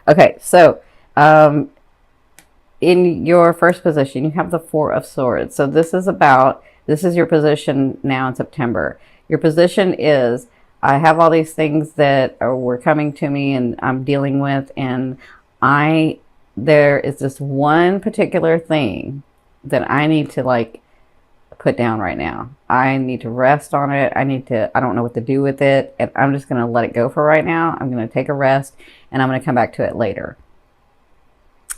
Okay, so in your first position, you have the Four of Swords. So this is your position now in September. Your position is, I have all these things that were coming to me and I'm dealing with, and there is this one particular thing that I need to like put down right now. I need to rest on it. I don't know what to do with it. And I'm just going to let it go for right now. I'm going to take a rest and I'm going to come back to it later.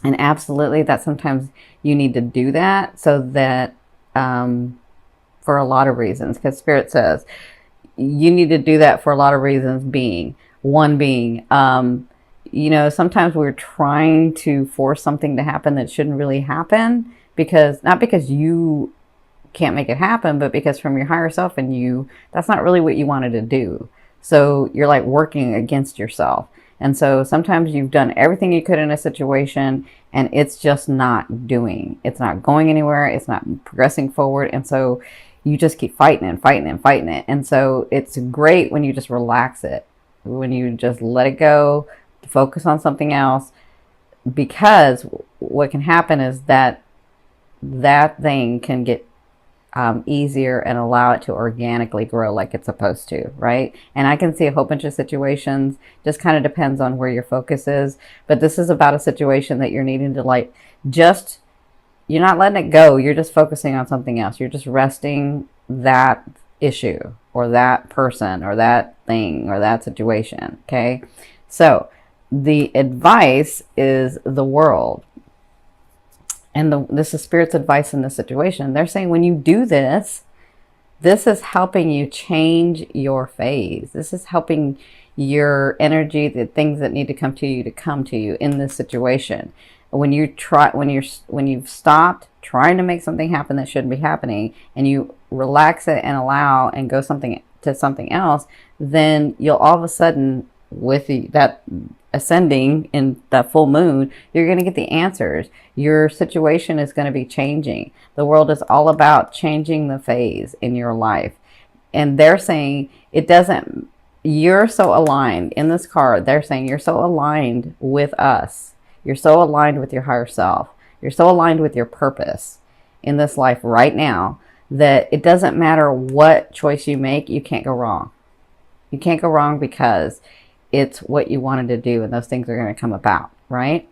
And absolutely, that sometimes you need to do that so that, for a lot of reasons, because Spirit says you need to do that for a lot of reasons, sometimes we're trying to force something to happen that shouldn't really happen, not because you can't make it happen, but because from your higher self and that's not really what you wanted to do. So you're like working against yourself. And so sometimes you've done everything you could in a situation and it's just it's not going anywhere. It's not progressing forward. And so you just keep fighting and fighting and fighting it. And so it's great when you just relax it, when you just let it go, focus on something else, because what can happen is that thing can get easier and allow it to organically grow like it's supposed to, right? And I can see a whole bunch of situations, just kind of depends on where your focus is. But this is about a situation that you're needing to you're not letting it go. You're just focusing on something else. You're just resting that issue or that person or that thing or that situation. Okay. So the advice is the World. And this is Spirit's advice in this situation. They're saying when you do this, this is helping you change your phase. This is helping your energy, the things that need to come to you in this situation. When you've stopped trying to make something happen that shouldn't be happening, and you relax it and allow and go to something else, then you'll all of a sudden, with that ascending in that full moon, you're going to get the answers. Your situation is going to be changing. The World is all about changing the phase in your life. And they're saying you're so aligned in this card. They're saying you're so aligned with us. You're so aligned with your higher self. You're so aligned with your purpose in this life right now that it doesn't matter what choice you make, you can't go wrong. You can't go wrong because it's what you wanted to do, and those things are going to come about, right?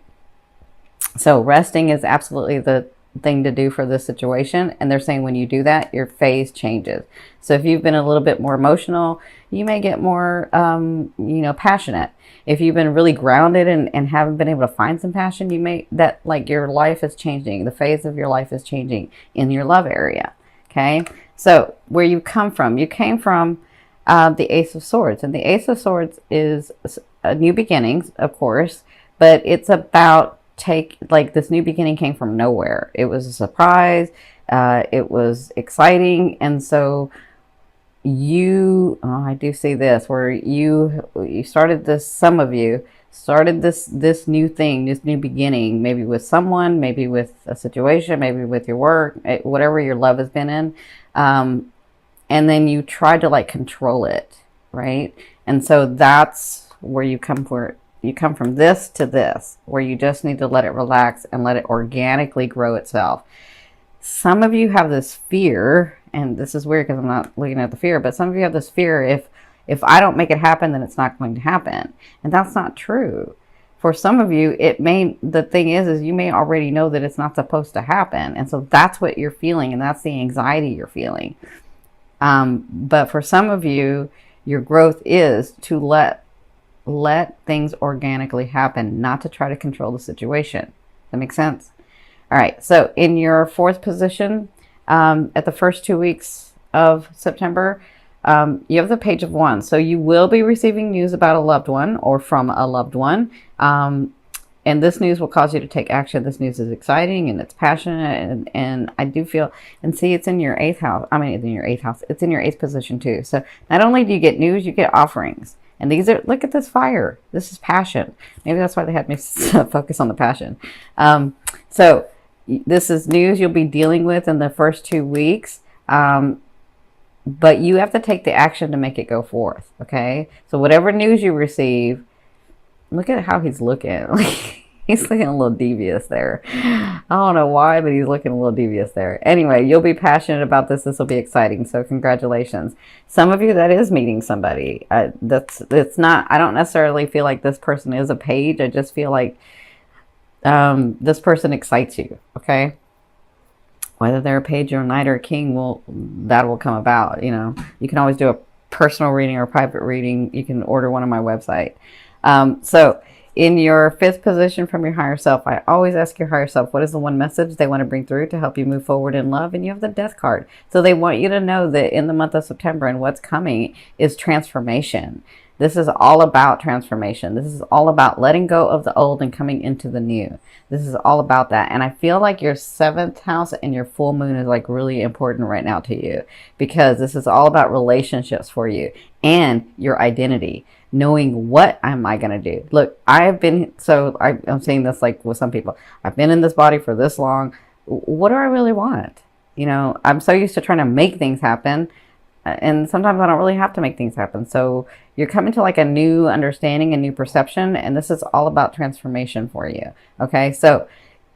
So resting is absolutely the thing to do for this situation. And they're saying when you do that, your phase changes. So if you've been a little bit more emotional, you may get more, passionate. If you've been really grounded and haven't been able to find some passion, your life is changing. The phase of your life is changing in your love area. Okay. So where you came from the Ace of Swords, and the Ace of Swords is a new beginnings, of course, but it's about this new beginning came from nowhere. It was a surprise. It was exciting. And so I do see this where you started this, some of you started this new thing, this new beginning, maybe with someone, maybe with a situation, maybe with your work, whatever your love has been in. And then you tried to control it, right? And so that's where you come from this to this, where you just need to let it relax and let it organically grow itself. Some of you have this fear, and this is weird because I'm not looking at the fear, but some of you have this fear, if I don't make it happen, then it's not going to happen. And that's not true. For some of you, the thing is you may already know that it's not supposed to happen. And so that's what you're feeling, and that's the anxiety you're feeling. But for some of you, your growth is to let things organically happen, not to try to control the situation. That makes sense? All right. So in your fourth position, at the first 2 weeks of September, you have the Page of Wands. So you will be receiving news about a loved one or from a loved one. And this news will cause you to take action. This news is exciting and it's passionate. And I do feel, and see, it's in your eighth house. It's in your eighth house. It's in your eighth position too. So not only do you get news, you get offerings. And these are, look at this fire. This is passion. Maybe that's why they had me focus on the passion. So this is news you'll be dealing with in the first 2 weeks. But you have to take the action to make it go forth. Okay. So whatever news you receive, Look at how he's looking. He's looking a little devious there. I don't know why, but he's looking a little devious there. Anyway, you'll be passionate about this. This will be exciting. So congratulations. Some of you, that is meeting somebody. It's not, I don't necessarily feel like this person is a page. I just feel like this person excites you. Okay. Whether they're a page or a knight or a king, that will come about. You know, you can always do a personal reading or a private reading. You can order one on my website. So in your fifth position from your higher self, I always ask your higher self, what is the one message they want to bring through to help you move forward in love? And you have the Death card. So they want you to know that in the month of September and what's coming is transformation. This is all about transformation. This is all about letting go of the old and coming into the new. This is all about that. And I feel like your seventh house and your full moon is like really important right now to you, because this is all about relationships for you and your identity. Knowing what am I going to do? Look, I'm saying this like with some people. I've been in this body for this long. What do I really want? You know, I'm so used to trying to make things happen. And sometimes I don't really have to make things happen. So you're coming to like a new understanding, a new perception. And this is all about transformation for you. Okay. So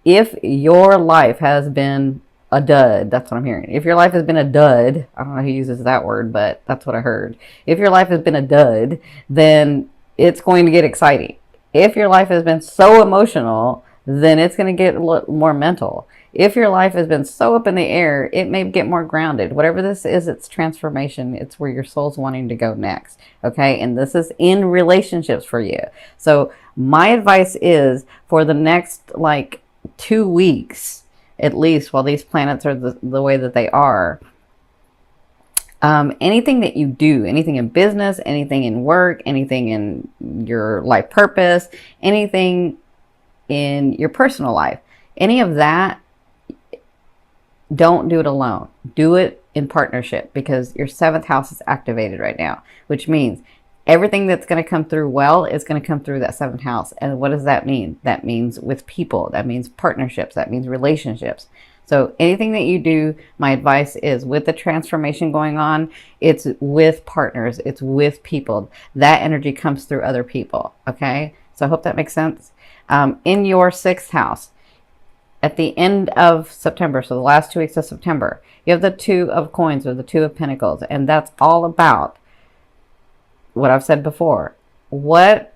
if your life has been a dud, that's what I'm hearing. If your life has been a dud, I don't know who uses that word, but that's what I heard. If your life has been a dud, then it's going to get exciting. If your life has been so emotional, then it's going to get a little more mental. If your life has been so up in the air, it may get more grounded. Whatever this is, it's transformation. It's where your soul's wanting to go next. Okay. And this is in relationships for you. So my advice is for the next like 2 weeks, at least while these planets are the way that they are, anything that you do, anything in business, anything in work, anything in your life purpose, anything in your personal life, any of that, don't do it alone. Do it in partnership, because your seventh house is activated right now, which means everything that's going to come through well is going to come through that seventh house. And what does that mean? That means with people. That means partnerships. That means relationships. So anything that you do, my advice is with the transformation going on, it's with partners. It's with people. That energy comes through other people. Okay. So I hope that makes sense. In your sixth house, at the end of September, so the last 2 weeks of September, you have the Two of Coins or the Two of Pentacles. And that's all about what I've said before. What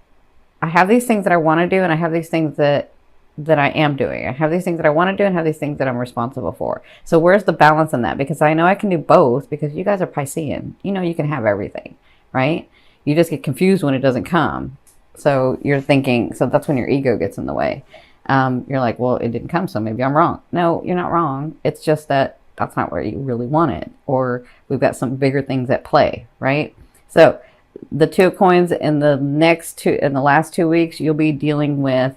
I have, these things that I want to do, and I have these things that I am doing. I have these things that I want to do and have these things that I'm responsible for. So where's the balance in that? Because I know I can do both, because you guys are Piscean. You know, you can have everything, right? You just get confused when it doesn't come. So you're thinking, so that's when your ego gets in the way. You're like, well, it didn't come, so maybe I'm wrong. No, you're not wrong. It's just that that's not where you really want it. Or we've got some bigger things at play, right? So the Two of Coins in the last 2 weeks, you'll be dealing with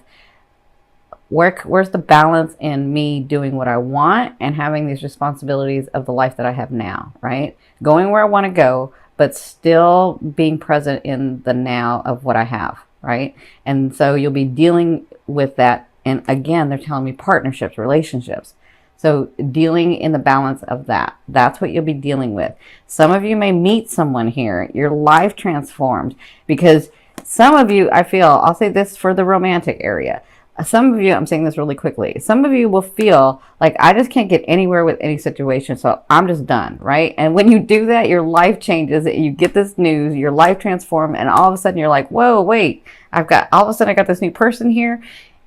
where's the balance in me doing what I want and having these responsibilities of the life that I have now, right? Going where I want to go, but still being present in the now of what I have, right? And so you'll be dealing with that. And again, they're telling me partnerships, relationships. So dealing in the balance of that, that's what you'll be dealing with. Some of you may meet someone here, your life transformed, because some of you, I feel, I'll say this for the romantic area. Some of you, I'm saying this really quickly, some of you will feel like, I just can't get anywhere with any situation, so I'm just done, right? And when you do that, your life changes. You get this news, your life transformed, and all of a sudden you're like, whoa, wait, all of a sudden I got this new person here,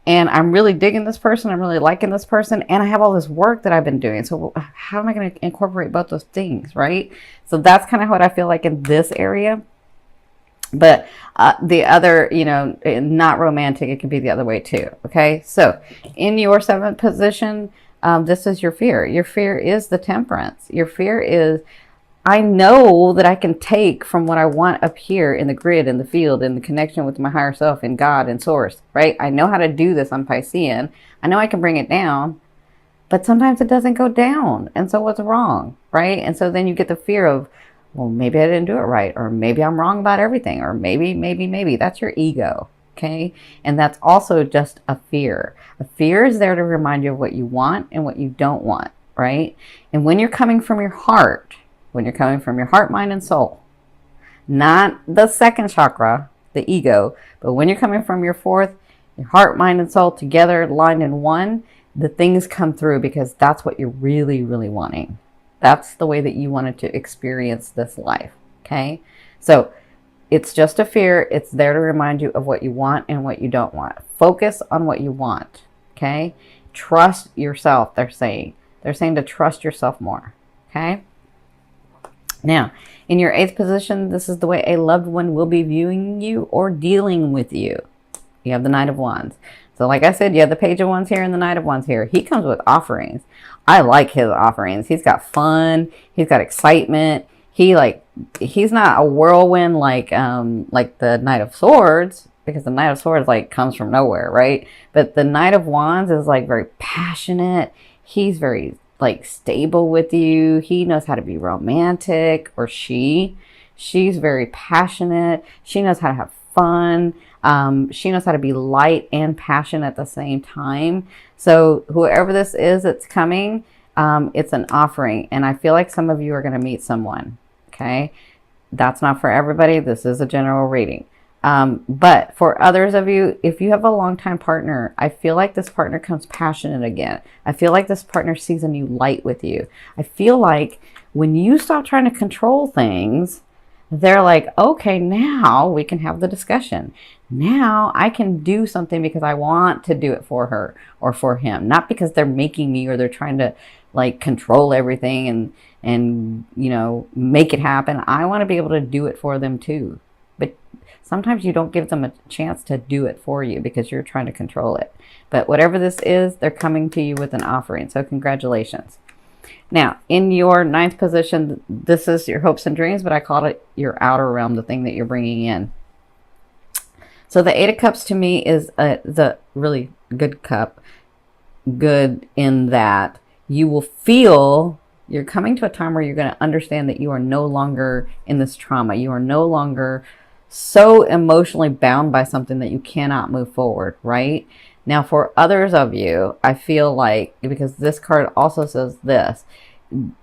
and I'm really digging this person, I'm really liking this person, and I have all this work that I've been doing. So how am I going to incorporate both those things, right? So that's kind of what I feel like in this area. But the other, you know, not romantic, it can be the other way too. Okay. So in your seventh position, this is your fear. Your fear is the Temperance. Your fear is, I know that I can take from what I want up here in the grid, in the field, in the connection with my higher self and God and source, right? I know how to do this. I'm Piscean. I know I can bring it down, but sometimes it doesn't go down. And so what's wrong, right? And so then you get the fear of, well, maybe I didn't do it right, or maybe I'm wrong about everything, or maybe. That's your ego, okay? And that's also just a fear. A fear is there to remind you of what you want and what you don't want, right? And when you're coming from your heart, mind, and soul, not the second chakra, the ego. But when you're coming from your fourth, your heart, mind, and soul together, aligned in one, the things come through because that's what you're really, really wanting. That's the way that you wanted to experience this life. Okay? So it's just a fear. It's there to remind you of what you want and what you don't want. Focus on what you want. Okay? Trust yourself, they're saying. They're saying to trust yourself more. Okay? Now, in your eighth position, this is the way a loved one will be viewing you or dealing with you. You have the Knight of Wands. So like I said, you have the Page of Wands here and the Knight of Wands here. He comes with offerings. I like his offerings. He's got fun. He's got excitement. He's not a whirlwind like the Knight of Swords, because the Knight of Swords like comes from nowhere, right? But the Knight of Wands is like very passionate. He's very like stable with you. He knows how to be romantic, or she's very passionate. She knows how to have fun. She knows how to be light and passionate at the same time. So whoever this is that's coming, it's an offering. And I feel like some of you are going to meet someone. Okay. That's not for everybody. This is a general reading. But for others of you, if you have a longtime partner, I feel like this partner comes passionate again. I feel like this partner sees a new light with you. I feel like when you stop trying to control things, they're like, okay, now we can have the discussion. Now I can do something because I want to do it for her or for him, not because they're making me or they're trying to like control everything and you know, make it happen. I want to be able to do it for them too. But sometimes you don't give them a chance to do it for you because you're trying to control it. But whatever this is, they're coming to you with an offering. So congratulations. Now, in your ninth position, this is your hopes and dreams, but I call it your outer realm, the thing that you're bringing in. So the Eight of Cups to me is the really good cup. Good in that you will feel you're coming to a time where you're going to understand that you are no longer in this trauma. You are no longer so emotionally bound by something that you cannot move forward, right? Now, for others of you, I feel like, because this card also says this,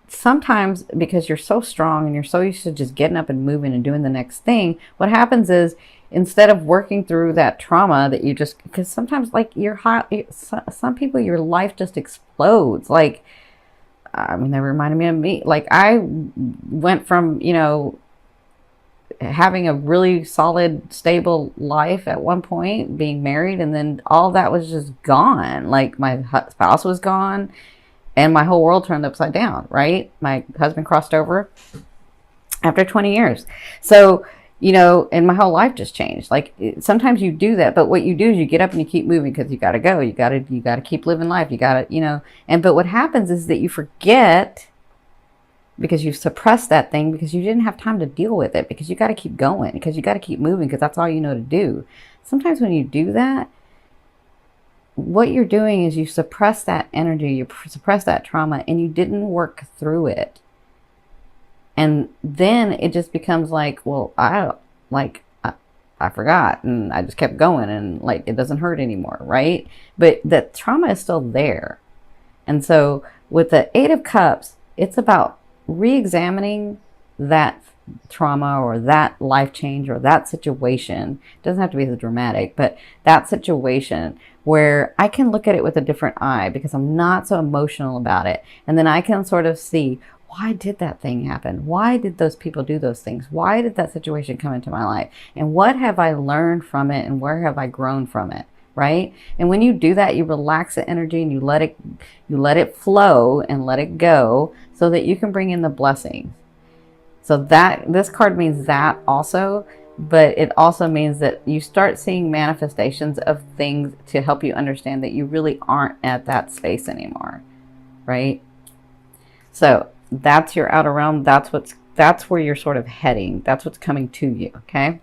sometimes because you're so strong and you're so used to just getting up and moving and doing the next thing, what happens is instead of working through that trauma that you just, because sometimes like some people, your life just explodes. Like, I mean, that reminded me of me. Like I went from, you know, having a really solid, stable life at one point, being married, and then all that was just gone. Like my spouse was gone and my whole world turned upside down, right? My husband crossed over after 20 years. So, you know, and my whole life just changed. Like sometimes you do that, but what you do is you get up and you keep moving because you got to go. You got to keep living life. You got to, you know, but what happens is that you forget, because you suppressed that thing because you didn't have time to deal with it, because you got to keep going, because you got to keep moving, because that's all you know to do. Sometimes when you do that, what you're doing is you suppress that energy, you suppress that trauma, and you didn't work through it. And then it just becomes like, well, I forgot, and I just kept going, and like it doesn't hurt anymore, right? But that trauma is still there. And so with the Eight of Cups, it's about re-examining that trauma or that life change or that situation. It doesn't have to be as dramatic, but that situation where I can look at it with a different eye because I'm not so emotional about it. And then I can sort of see, why did that thing happen? Why did those people do those things? Why did that situation come into my life? And what have I learned from it? And where have I grown from it? Right? And when you do that, you relax the energy and you let it flow and let it go so that you can bring in the blessings. So that this card means that also, but it also means that you start seeing manifestations of things to help you understand that you really aren't at that space anymore. Right? So that's your outer realm. That's where you're sort of heading. That's what's coming to you. Okay.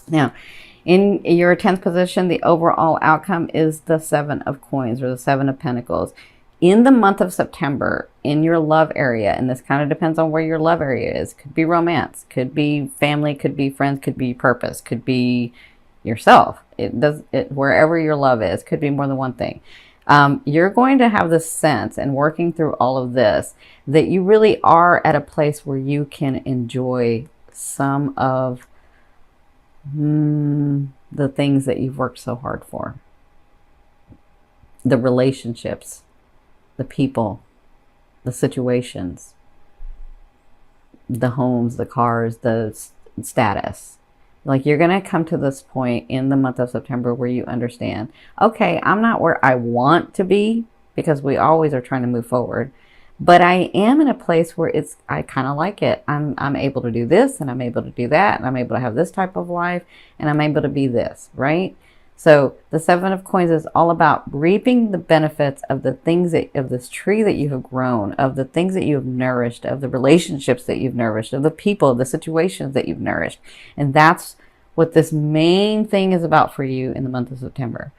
Now, in your 10th position, the overall outcome is the Seven of Coins, or the Seven of Pentacles. In the month of September, in your love area, and this kind of depends on where your love area is. Could be romance, could be family, could be friends, could be purpose, could be yourself. Wherever your love is, could be more than one thing. You're going to have the sense, and working through all of this, that you really are at a place where you can enjoy some of The things that you've worked so hard for, the relationships, the people, the situations, the homes, the cars, the status. Like, you're going to come to this point in the month of September where you understand, okay, I'm not where I want to be, because we always are trying to move forward, but I am in a place where I kind of like it. I'm able to do this, and I'm able to do that, and I'm able to have this type of life, and I'm able to be this, right? So the Seven of Coins is all about reaping the benefits of the things of this tree that you have grown, of the things that you have nourished, of the relationships that you've nourished, of the people, the situations that you've nourished. And that's what this main thing is about for you in the month of September.